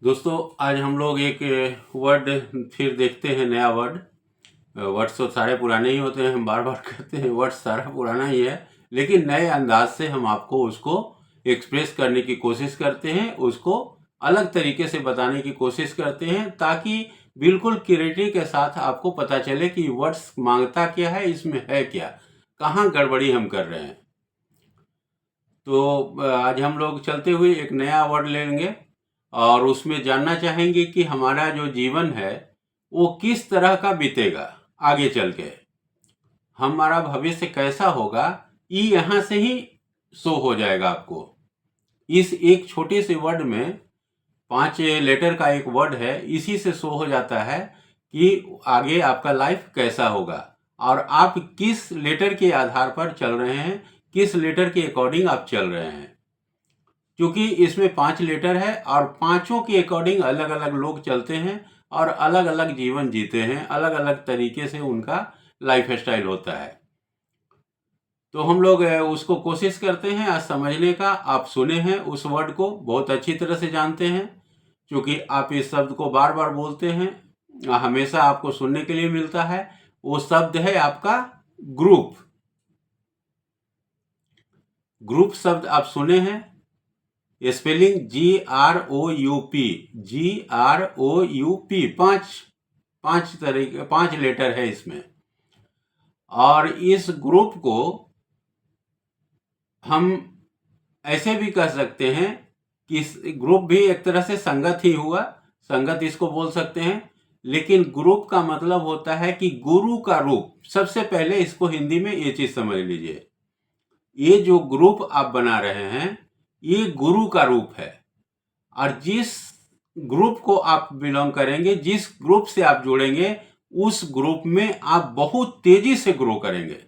दोस्तों, आज हम लोग एक वर्ड फिर देखते हैं, नया वर्ड। वर्ड्स तो सारे पुराने ही होते हैं, हम बार बार कहते हैं वर्ड सारा पुराना ही है, लेकिन नए अंदाज से हम आपको उसको एक्सप्रेस करने की कोशिश करते हैं, उसको अलग तरीके से बताने की कोशिश करते हैं, ताकि बिल्कुल क्लैरिटी के साथ आपको पता चले कि वर्ड्स मांगता क्या है, इसमें है क्या, कहाँ गड़बड़ी हम कर रहे हैं। तो आज हम लोग चलते हुए एक नया वर्ड लेंगे और उसमें जानना चाहेंगे कि हमारा जो जीवन है वो किस तरह का बीतेगा आगे चल के, हमारा भविष्य कैसा होगा, ये यहाँ से ही शो हो जाएगा आपको। इस एक छोटे से वर्ड में 5 लेटर का एक वर्ड है, इसी से शो हो जाता है कि आगे आपका लाइफ कैसा होगा और आप किस लेटर के आधार पर चल रहे हैं, किस लेटर के अकॉर्डिंग आप चल रहे हैं। क्योंकि इसमें 5 लेटर है और पांचों के अकॉर्डिंग अलग अलग लोग चलते हैं और अलग अलग जीवन जीते हैं, अलग अलग तरीके से उनका लाइफ स्टाइल होता है। तो हम लोग उसको कोशिश करते हैं आज समझने का। आप सुने हैं उस वर्ड को, बहुत अच्छी तरह से जानते हैं, क्योंकि आप इस शब्द को बार बार बोलते हैं, हमेशा आपको सुनने के लिए मिलता है। वो शब्द है आपका ग्रुप। ग्रुप शब्द आप सुने हैं, स्पेलिंग GROUP, GROUP, पांच लेटर है इसमें। और इस ग्रुप को हम ऐसे भी कह सकते हैं कि ग्रुप भी एक तरह से संगत ही हुआ, संगत इसको बोल सकते हैं। लेकिन ग्रुप का मतलब होता है कि गुरु का रूप। सबसे पहले इसको हिंदी में ये चीज समझ लीजिए, ये जो ग्रुप आप बना रहे हैं ये गुरु का रूप है। और जिस ग्रुप को आप बिलोंग करेंगे, जिस ग्रुप से आप जुड़ेंगे, उस ग्रुप में आप बहुत तेजी से ग्रो करेंगे।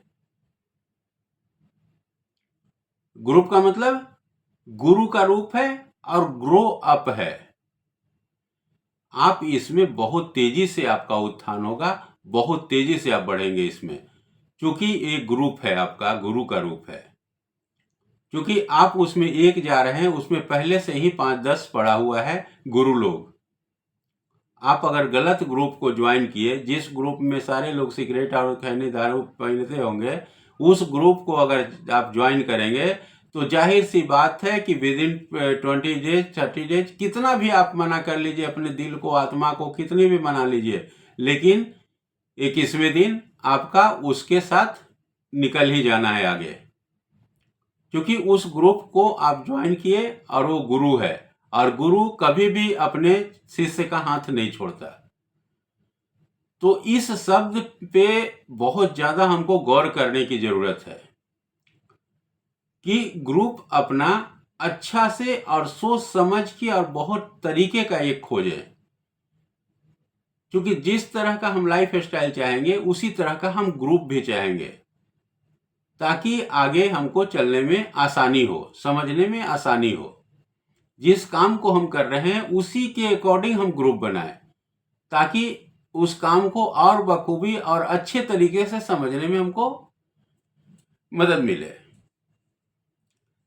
ग्रुप का मतलब गुरु का रूप है और ग्रो अप है। आप इसमें बहुत तेजी से आपका उत्थान होगा, बहुत तेजी से आप बढ़ेंगे इसमें, क्योंकि एक ग्रुप है आपका, गुरु का रूप है। क्योंकि आप उसमें एक जा रहे हैं, उसमें पहले से ही 5-10 पड़ा हुआ है गुरु लोग। आप अगर गलत ग्रुप को ज्वाइन किए, जिस ग्रुप में सारे लोग सिगरेट और खैनी दारू पहनते होंगे, उस ग्रुप को अगर आप ज्वाइन करेंगे तो जाहिर सी बात है कि विद इन 20 डेज 30 डेज, कितना भी आप मना कर लीजिए अपने दिल को, आत्मा को, कितनी भी मना लीजिए, लेकिन 21वें दिन आपका उसके साथ निकल ही जाना है आगे। क्योंकि उस ग्रुप को आप ज्वाइन किए और वो गुरु है, और गुरु कभी भी अपने शिष्य का हाथ नहीं छोड़ता। तो इस शब्द पे बहुत ज्यादा हमको गौर करने की जरूरत है कि ग्रुप अपना अच्छा से और सोच समझ के और बहुत तरीके का एक खोजे। क्योंकि जिस तरह का हम लाइफ स्टाइल चाहेंगे उसी तरह का हम ग्रुप भी चाहेंगे, ताकि आगे हमको चलने में आसानी हो, समझने में आसानी हो। जिस काम को हम कर रहे हैं उसी के अकॉर्डिंग हम ग्रुप बनाएं, ताकि उस काम को और बखूबी और अच्छे तरीके से समझने में हमको मदद मिले।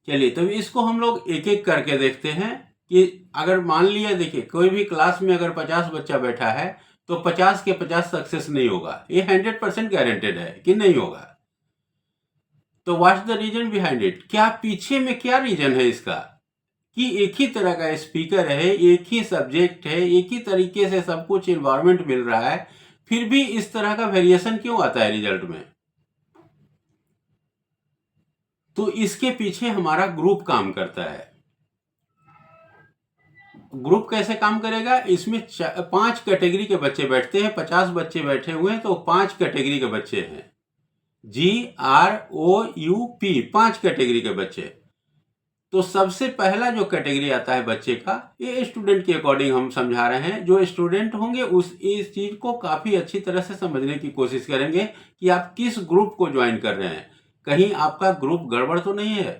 चलिए, तो इसको हम लोग एक एक करके देखते हैं कि अगर मान लिया, देखिए कोई भी क्लास में अगर 50 बच्चा बैठा है तो 50 के 50 सक्सेस नहीं होगा, ये 100% गारंटेड है कि नहीं होगा। तो what's the reason behind it, क्या पीछे में क्या रीजन है इसका कि एक ही तरह का स्पीकर है, एक ही सब्जेक्ट है, एक ही तरीके से सब कुछ इन्वायरमेंट मिल रहा है, फिर भी इस तरह का वेरिएशन क्यों आता है रिजल्ट में। तो इसके पीछे हमारा ग्रुप काम करता है। ग्रुप कैसे काम करेगा, इसमें 5 कैटेगरी के बच्चे बैठते हैं। 50 बच्चे बैठे हुए हैं तो 5 कैटेगरी के बच्चे हैं, GROUP, 5 कैटेगरी के बच्चे। तो सबसे पहला जो कैटेगरी आता है बच्चे का, ये स्टूडेंट के अकॉर्डिंग हम समझा रहे हैं। जो स्टूडेंट होंगे उस इस चीज को काफी अच्छी तरह से समझने की कोशिश करेंगे कि आप किस ग्रुप को ज्वाइन कर रहे हैं, कहीं आपका ग्रुप गड़बड़ तो नहीं है।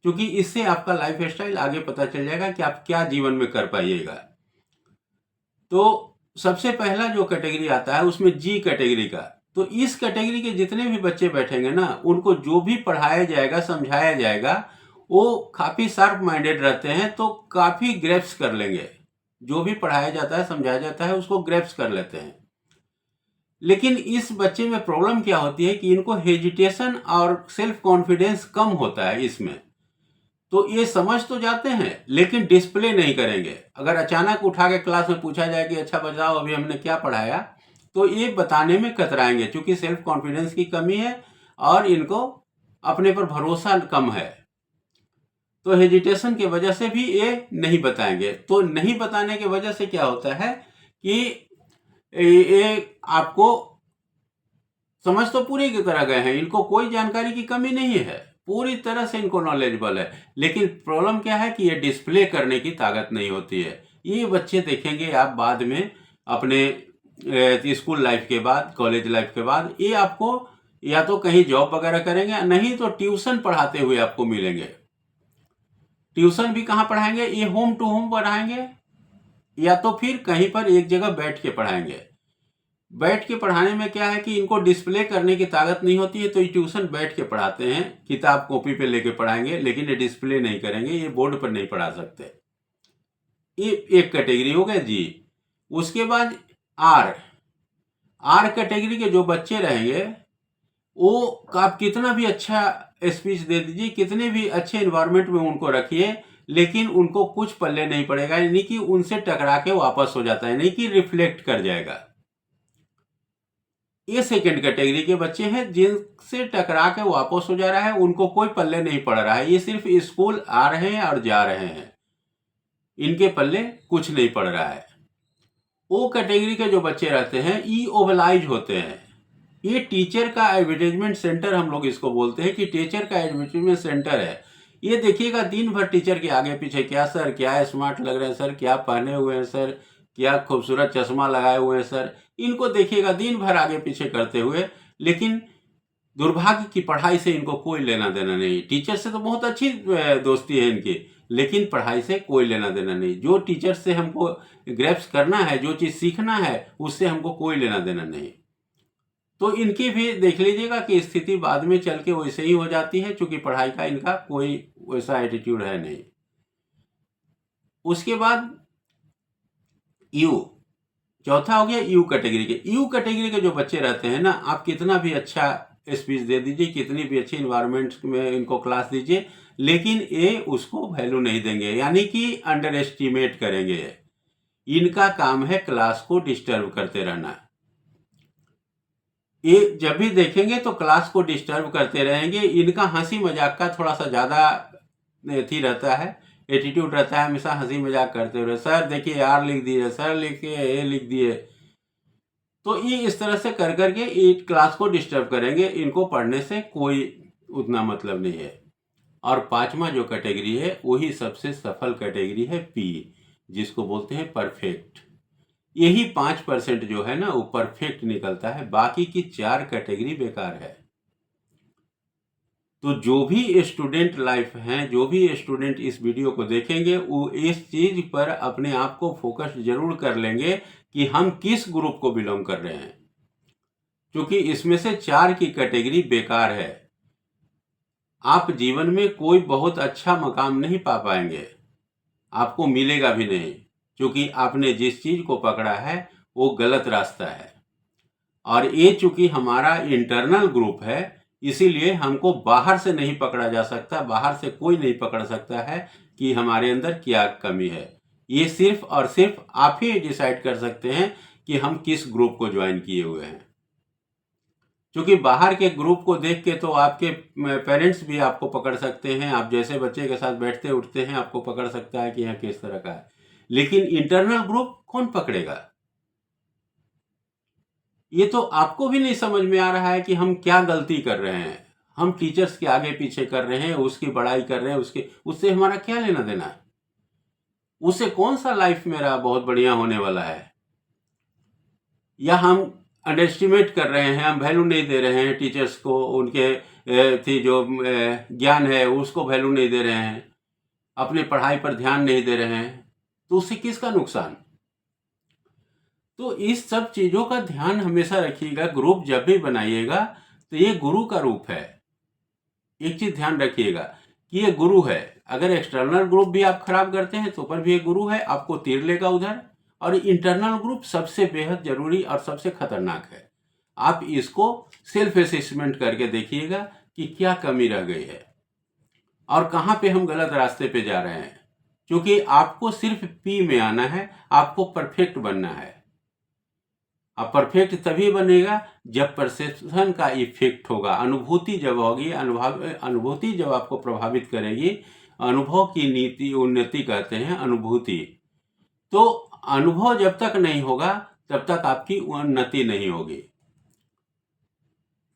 क्योंकि इससे आपका लाइफ स्टाइल आगे पता चल जाएगा कि आप क्या जीवन में कर पाइएगा। तो सबसे पहला जो कैटेगरी आता है उसमें जी कैटेगरी का। तो इस कैटेगरी के जितने भी बच्चे बैठेंगे ना, उनको जो भी पढ़ाया जाएगा, समझाया जाएगा, वो काफी शार्प माइंडेड रहते हैं, तो काफी ग्रेप्स कर लेंगे। जो भी पढ़ाया जाता है, समझाया जाता है, उसको ग्रैप्स कर लेते हैं। लेकिन इस बच्चे में प्रॉब्लम क्या होती है कि इनको हेजिटेशन और सेल्फ कॉन्फिडेंस कम होता है इसमें। तो ये समझ तो जाते हैं लेकिन डिस्प्ले नहीं करेंगे। अगर अचानक उठा के क्लास में पूछा जाए कि अच्छा बताओ अभी हमने क्या पढ़ाया, तो ये बताने में कतराएंगे, क्योंकि सेल्फ कॉन्फिडेंस की कमी है और इनको अपने पर भरोसा कम है। तो हेजिटेशन की वजह से भी ये नहीं बताएंगे। तो नहीं बताने की वजह से क्या होता है कि ये आपको समझ तो पूरी की तरह गए हैं, इनको कोई जानकारी की कमी नहीं है, पूरी तरह से इनको नॉलेजेबल है, लेकिन प्रॉब्लम क्या है कि ये डिस्प्ले करने की ताकत नहीं होती है। ये बच्चे देखेंगे आप बाद में अपने स्कूल लाइफ के बाद, कॉलेज लाइफ के बाद, ये आपको या तो कहीं जॉब वगैरह करेंगे, नहीं तो ट्यूशन पढ़ाते हुए आपको मिलेंगे। ट्यूशन भी कहाँ पढ़ाएंगे? ये होम टू होम पढ़ाएंगे या तो फिर कहीं पर एक जगह बैठ के पढ़ाएंगे। बैठ के पढ़ाने में क्या है कि इनको डिस्प्ले करने की ताकत नहीं होती है, तो ये ट्यूशन बैठ के पढ़ाते हैं, किताब कॉपी पे लेके पढ़ाएंगे, लेकिन ये डिस्प्ले नहीं करेंगे, ये बोर्ड पर नहीं पढ़ा सकते। ये एक कैटेगरी हो गया जी। उसके बाद आर कैटेगरी के जो बच्चे रहेंगे, वो आप कितना भी अच्छा स्पीच दे दीजिए, कितने भी अच्छे इन्वायरमेंट में उनको रखिए, लेकिन उनको कुछ पल्ले नहीं पड़ेगा, यानी कि उनसे टकरा के वापस हो जाता है, यानी कि रिफ्लेक्ट कर जाएगा। ये सेकंड कैटेगरी के बच्चे हैं, जिनसे टकरा के वापस हो जा रहा है, उनको कोई पल्ले नहीं पड़ रहा है, ये सिर्फ स्कूल आ रहे हैं और जा रहे हैं, इनके पल्ले कुछ नहीं पड़ रहा है। वो कैटेगरी के जो बच्चे रहते हैं, ई ओवलाइज होते हैं। ये टीचर का एडवर्टाइजमेंट सेंटर हम लोग इसको बोलते हैं कि टीचर का एडवर्टाइजमेंट सेंटर है। ये देखिएगा दिन भर टीचर के आगे पीछे, क्या सर क्या स्मार्ट लग रहे हैं सर, क्या पहने हुए हैं सर, क्या खूबसूरत चश्मा लगाए हुए हैं सर, इनको देखिएगा दिन भर आगे पीछे करते हुए, लेकिन दुर्भाग्य की पढ़ाई से इनको कोई लेना देना नहीं। टीचर से तो बहुत अच्छी दोस्ती है इनकी, लेकिन पढ़ाई से कोई लेना देना नहीं। जो टीचर से हमको ग्रैप्स करना है, जो चीज़ सीखना है, उससे हमको कोई लेना देना नहीं। तो इनकी भी देख लीजिएगा कि स्थिति बाद में चल के वैसे ही हो जाती है, क्योंकि पढ़ाई का इनका कोई वैसा एटीट्यूड है नहीं। उसके बाद यू, चौथा हो गया यू कैटेगरी के। यू कैटेगरी के जो बच्चे रहते हैं ना, आप कितना भी अच्छा स्पीच दे दीजिए, कितनी भी अच्छी इन्वायरमेंट में इनको क्लास दीजिए, लेकिन ये उसको वैल्यू नहीं देंगे, यानी कि अंडर एस्टिमेट करेंगे। इनका काम है क्लास को डिस्टर्ब करते रहना। ये जब भी देखेंगे तो क्लास को डिस्टर्ब करते रहेंगे। इनका हंसी मजाक का थोड़ा सा ज़्यादा थी रहता है, एटीट्यूड रहता है, हमेशा हंसी मजाक करते हुए, सर देखिए आर लिख दिए, सर लिखिए ए लिख दिए। तो ये इस तरह से कर करके ये क्लास को डिस्टर्ब करेंगे, इनको पढ़ने से कोई उतना मतलब नहीं है। और पांचवा जो कैटेगरी है वही सबसे सफल कैटेगरी है, पी, जिसको बोलते हैं परफेक्ट। यही 5% जो है ना वो परफेक्ट निकलता है, बाकी की 4 कैटेगरी बेकार है। तो जो भी स्टूडेंट लाइफ हैं, जो भी स्टूडेंट इस वीडियो को देखेंगे, वो इस चीज पर अपने आप को फोकस जरूर कर लेंगे कि हम किस ग्रुप को बिलोंग कर रहे हैं, क्योंकि इसमें से 4 की कैटेगरी बेकार है। आप जीवन में कोई बहुत अच्छा मकाम नहीं पा पाएंगे, आपको मिलेगा भी नहीं, क्योंकि आपने जिस चीज को पकड़ा है वो गलत रास्ता है। और ये चूंकि हमारा इंटरनल ग्रुप है, इसीलिए हमको बाहर से नहीं पकड़ा जा सकता, बाहर से कोई नहीं पकड़ सकता है कि हमारे अंदर क्या कमी है। ये सिर्फ और सिर्फ आप ही डिसाइड कर सकते हैं कि हम किस ग्रुप को ज्वाइन किए हुए हैं। क्योंकि बाहर के ग्रुप को देख के तो आपके पेरेंट्स भी आपको पकड़ सकते हैं, आप जैसे बच्चे के साथ बैठते उठते हैं आपको पकड़ सकता है कि यह किस तरह का है, लेकिन इंटरनल ग्रुप कौन पकड़ेगा? ये तो आपको भी नहीं समझ में आ रहा है कि हम क्या गलती कर रहे हैं। हम टीचर्स के आगे पीछे कर रहे हैं, उसकी बड़ाई कर रहे हैं, उससे हमारा क्या लेना देना है? उससे कौन सा लाइफ मेरा बहुत बढ़िया होने वाला है? या हम अंडर एस्टिमेट कर रहे हैं, हम वैल्यू नहीं दे रहे हैं टीचर्स को, उनके थी जो ज्ञान है उसको वैल्यू नहीं दे रहे हैं, अपने पढ़ाई पर ध्यान नहीं दे रहे हैं, तो उससे किसका नुकसान? तो इस सब चीज़ों का ध्यान हमेशा रखिएगा। ग्रुप जब भी बनाइएगा तो ये गुरु का रूप है। एक चीज़ ध्यान रखिएगा कि ये गुरु है। अगर एक्सटर्नल ग्रुप भी आप खराब करते हैं तो ऊपर भी एक गुरु है, आपको तीर लेगा उधर। और इंटरनल ग्रुप सबसे बेहद जरूरी और सबसे खतरनाक है। आप इसको सेल्फ असेसमेंट करके देखिएगा कि क्या कमी रह गई है और कहाँ पे हम गलत रास्ते पे जा रहे हैं। क्योंकि आपको सिर्फ पी में आना है, आपको परफेक्ट बनना है। अब परफेक्ट तभी बनेगा जब परसेप्शन का इफेक्ट होगा, अनुभूति जब होगी, अनुभूति जब आपको प्रभावित करेगी। अनुभव की नीति उन्नति कहते हैं, अनुभूति। तो अनुभव जब तक नहीं होगा तब तक आपकी उन्नति नहीं होगी।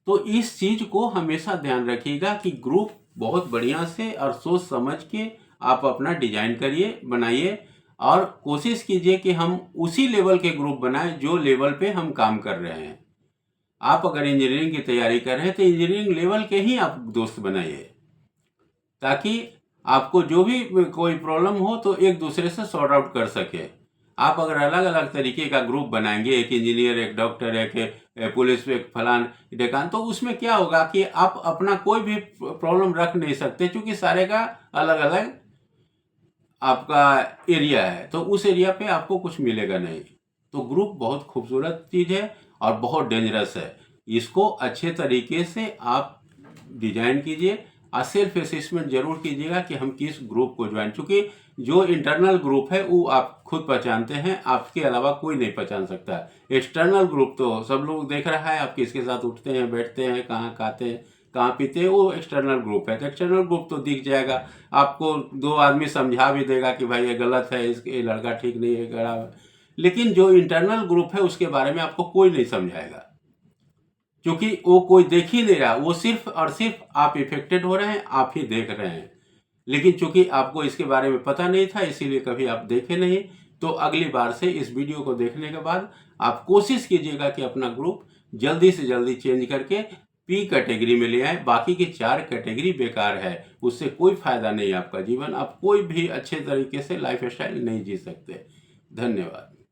तो इस चीज को हमेशा ध्यान रखिएगा कि ग्रुप बहुत बढ़िया से और सोच समझ के आप अपना डिजाइन करिए, बनाइए और कोशिश कीजिए कि हम उसी लेवल के ग्रुप बनाएं जो लेवल पे हम काम कर रहे हैं। आप अगर इंजीनियरिंग की तैयारी कर रहे हैं तो इंजीनियरिंग लेवल के ही आप दोस्त बनाइए, ताकि आपको जो भी कोई प्रॉब्लम हो तो एक दूसरे से सॉर्ट आउट कर सके। आप अगर अलग अलग तरीके का ग्रुप बनाएंगे, एक इंजीनियर, एक डॉक्टर, एक पुलिस, एक फलान डेकान, तो उसमें क्या होगा कि आप अपना कोई भी प्रॉब्लम रख नहीं सकते, क्योंकि सारे का अलग अलग आपका एरिया है, तो उस एरिया पे आपको कुछ मिलेगा नहीं। तो ग्रुप बहुत खूबसूरत चीज है और बहुत डेंजरस है। इसको अच्छे तरीके से आप डिजाइन कीजिए और सेल्फ असेसमेंट जरूर कीजिएगा कि हम किस ग्रुप को ज्वाइन, चूंकि जो इंटरनल ग्रुप है वो आप खुद पहचानते हैं, आपके अलावा कोई नहीं पहचान सकता। एक्सटर्नल ग्रुप तो सब लोग देख रहा है, आप किसके साथ उठते हैं, बैठते हैं, कहाँ खाते हैं, कहाँ पीते हैं, वो एक्सटर्नल ग्रुप है। तो एक्सटर्नल ग्रुप तो दिख जाएगा आपको, दो आदमी समझा भी देगा कि भाई ये गलत है, इसके लड़का ठीक नहीं है, खराब है। लेकिन जो इंटरनल ग्रुप है उसके बारे में आपको कोई नहीं समझाएगा, क्योंकि वो कोई देख ही नहीं रहा, वो सिर्फ और सिर्फ आप इफेक्टेड हो रहे हैं, आप ही देख रहे हैं। लेकिन चूंकि आपको इसके बारे में पता नहीं था, इसीलिए कभी आप देखे नहीं। तो अगली बार से इस वीडियो को देखने के बाद आप कोशिश कीजिएगा कि अपना ग्रुप जल्दी से जल्दी चेंज करके पी कैटेगरी में ले आए। बाकी की 4 कैटेगरी बेकार है, उससे कोई फायदा नहीं। आपका जीवन आप कोई भी अच्छे तरीके से लाइफ स्टाइल नहीं जी सकते। धन्यवाद।